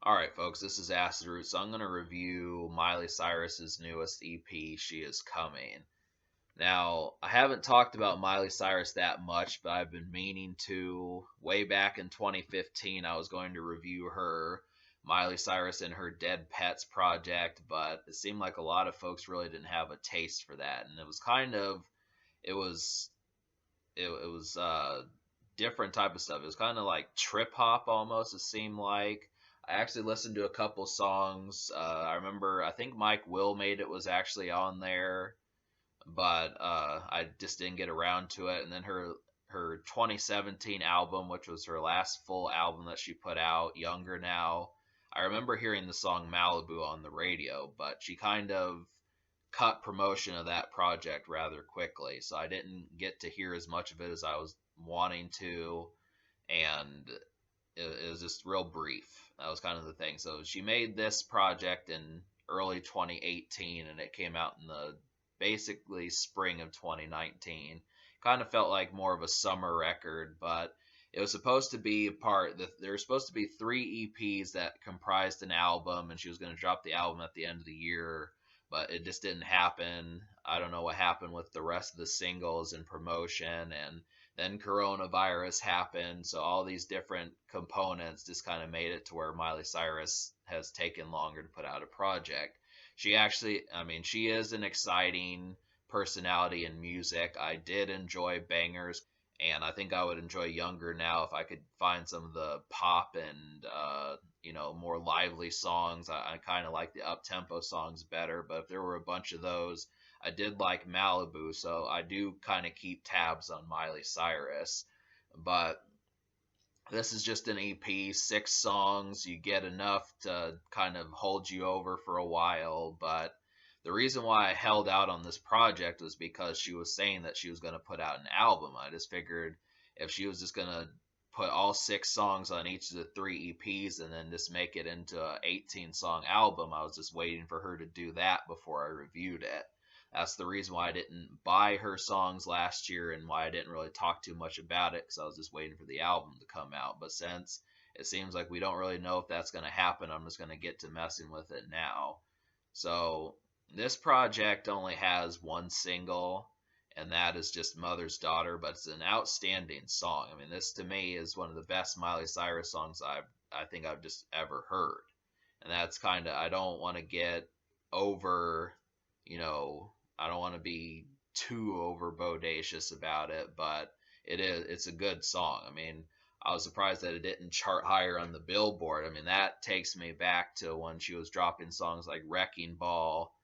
All right, folks, this is Acid Root. So I'm going to review Miley Cyrus's newest EP, She Is Coming. Now, I haven't talked about Miley Cyrus that much, but I've been meaning to. Way back in 2015, I was going to review her Miley Cyrus and her Dead Pets project, but it seemed like a lot of folks really didn't have a taste for that, and it was it was different type of stuff. It was kind of like trip hop almost. It seemed like I actually listened to a couple songs. I remember I think Mike Will made it was actually on there, but I just didn't get around to it. And then her 2017 album, which was her last full album that she put out, Younger Now. I remember hearing the song Malibu on the radio, but she kind of cut promotion of that project rather quickly, so I didn't get to hear as much of it as I was wanting to, and it was just real brief. That was kind of the thing. So she made this project in early 2018, and it came out in the basically spring of 2019. Kind of felt like more of a summer record, but it was supposed to be there were supposed to be three EPs that comprised an album, and she was going to drop the album at the end of the year, but it just didn't happen. I don't know what happened with the rest of the singles and promotion, and then coronavirus happened, so all these different components just kind of made it to where Miley Cyrus has taken longer to put out a project. She is an exciting personality in music. I did enjoy Bangers, and I think I would enjoy Younger Now if I could find some of the pop and more lively songs. I kind of like the up tempo songs better, but if there were a bunch of those, I did like Malibu, so I do kind of keep tabs on Miley Cyrus. But this is just an EP, 6 songs. You get enough to kind of hold you over for a while. But the reason why I held out on this project was because she was saying that she was going to put out an album. I just figured if she was just going to put all 6 songs on each of the 3 EPs and then just make it into a 18-song album, I was just waiting for her to do that before I reviewed it. That's the reason why I didn't buy her songs last year and why I didn't really talk too much about it, because I was just waiting for the album to come out. But since it seems like we don't really know if that's going to happen, I'm just going to get to messing with it now. So this project only has one single, and that is just Mother's Daughter, but it's an outstanding song. I mean, this to me is one of the best Miley Cyrus songs I think I've just ever heard. And that's kind of, I don't want to get over, you know, I don't want to be too over bodacious about it, but it's a good song. I mean, I was surprised that it didn't chart higher on the Billboard. I mean, that takes me back to when she was dropping songs like Wrecking Ball,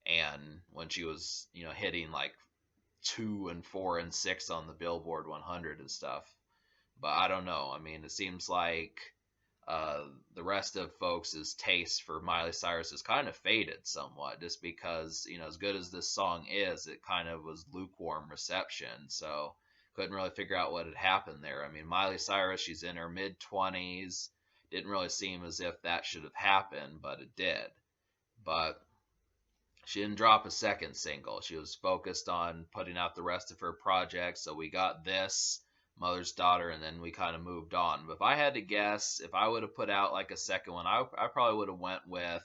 and when she was, hitting like 2 and 4 and 6 on the Billboard 100 and stuff. But I don't know. I mean, it seems like uh, the rest of folks' taste for Miley Cyrus has kind of faded somewhat, just because, as good as this song is, it kind of was lukewarm reception. So couldn't really figure out what had happened there. I mean, Miley Cyrus, she's in her mid 20s. Didn't really seem as if that should have happened, but it did. But she didn't drop a second single. She was focused on putting out the rest of her projects. So we got this, Mother's Daughter, and then we kind of moved on. But if I had to guess, if I would have put out like a second one, I probably would have went with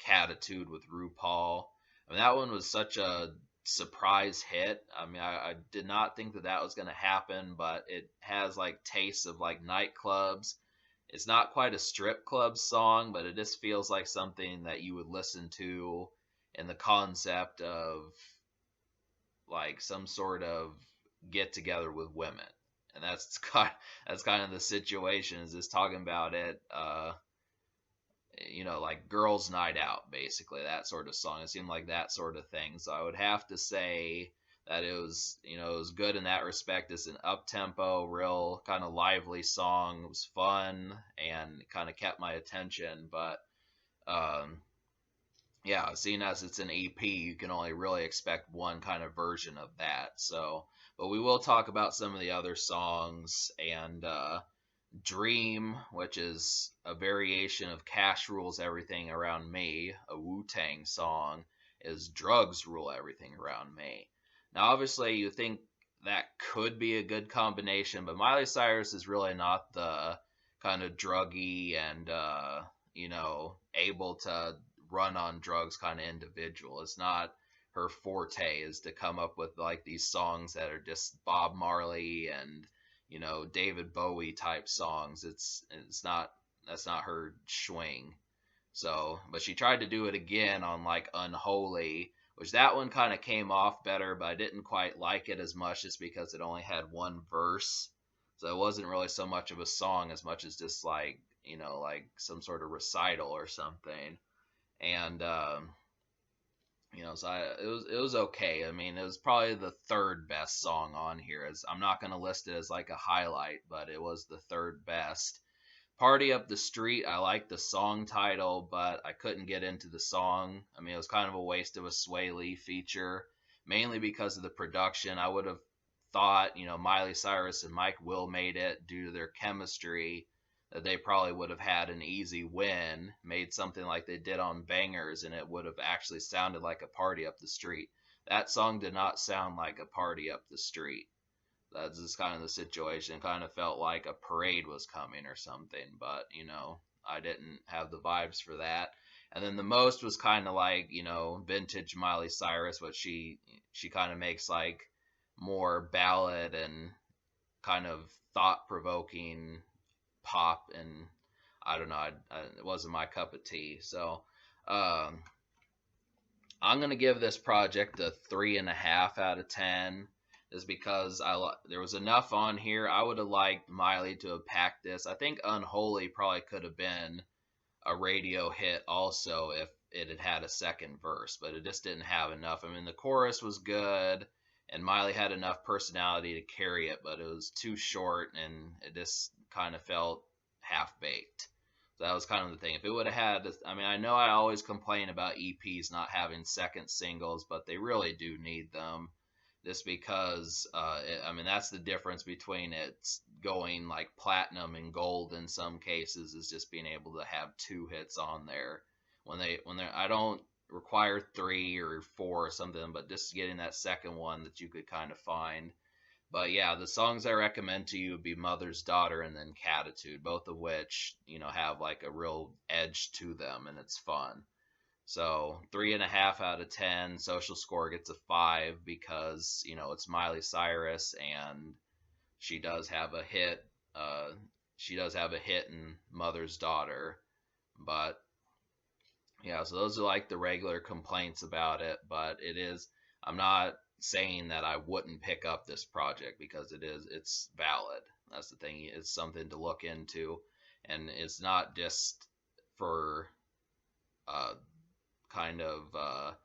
Catitude with RuPaul. I mean, that one was such a surprise hit. I mean, I did not think that that was going to happen, but it has like tastes of like nightclubs. It's not quite a strip club song, but it just feels like something that you would listen to in the concept of like some sort of get together with women. And that's kind of the situation, is just talking about it, like girls' night out, basically, that sort of song. It seemed like that sort of thing. So I would have to say that it was good in that respect. It's an up tempo, real kind of lively song. It was fun and kind of kept my attention. But um, yeah, seeing as it's an EP, you can only really expect one kind of version of that. So, but we will talk about some of the other songs, and Dream, which is a variation of Cash Rules Everything Around Me, a Wu Tang song, is Drugs Rule Everything Around Me. Now, obviously, you think that could be a good combination, but Miley Cyrus is really not the kind of druggy and able to run on drugs kind of individual. It's not her forte is to come up with like these songs that are just Bob Marley and David Bowie type songs. It's not That's not her swing. So, but she tried to do it again on like Unholy, which that one kind of came off better, but I didn't quite like it as much just because it only had one verse. So it wasn't really so much of a song as much as just like, like some sort of recital or something. And so it was okay. I mean, it was probably the third best song on here. As I'm not going to list it as like a highlight, but it was the third best. Party Up the Street, I like the song title, but I couldn't get into the song. I mean, it was kind of a waste of a Sway Lee feature, mainly because of the production. I would have thought, Miley Cyrus and Mike Will made it due to their chemistry, that they probably would have had an easy win, made something like they did on Bangers, and it would have actually sounded like a party up the street. That song did not sound like a party up the street. That's just kind of the situation. It kind of felt like a parade was coming or something, but I didn't have the vibes for that. And then the most was kind of like vintage Miley Cyrus, what she kind of makes like more ballad and kind of thought provoking pop, and I don't know, it wasn't my cup of tea. So I'm gonna give this project a 3.5 out of 10. Is because there was enough on here. I would have liked Miley to have packed this. I think Unholy probably could have been a radio hit also if it had had a second verse, but it just didn't have enough. I mean, the chorus was good, and Miley had enough personality to carry it, but it was too short, and it just kind of felt half-baked. So that was kind of the thing. If it would have had, I mean, I know I always complain about EPs not having second singles, but they really do need them. Just because, I mean, that's the difference between it's going like platinum and gold in some cases, is just being able to have 2 hits on there. I don't require 3 or 4 or something, but just getting that second one that you could kind of find. But yeah, the songs I recommend to you would be Mother's Daughter and then Catitude, both of which, have like a real edge to them, and it's fun. So 3.5 out of 10. Social Score gets a 5 because it's Miley Cyrus, and she does have a hit. She does have a hit in Mother's Daughter, but yeah. So those are like the regular complaints about it. But it is. I'm not saying that I wouldn't pick up this project because it's valid. That's the thing. It's something to look into, and it's not just for kind of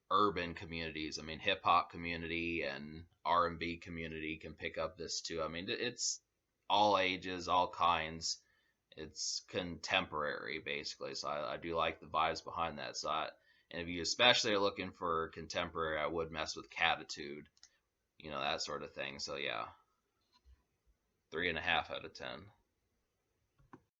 urban communities. I mean, hip hop community and R&B community can pick up this too. I mean, it's all ages, all kinds. It's contemporary basically, so I do like the vibes behind that. And if you especially are looking for contemporary, I would mess with Catitude, that sort of thing. So yeah, 3.5 out of 10.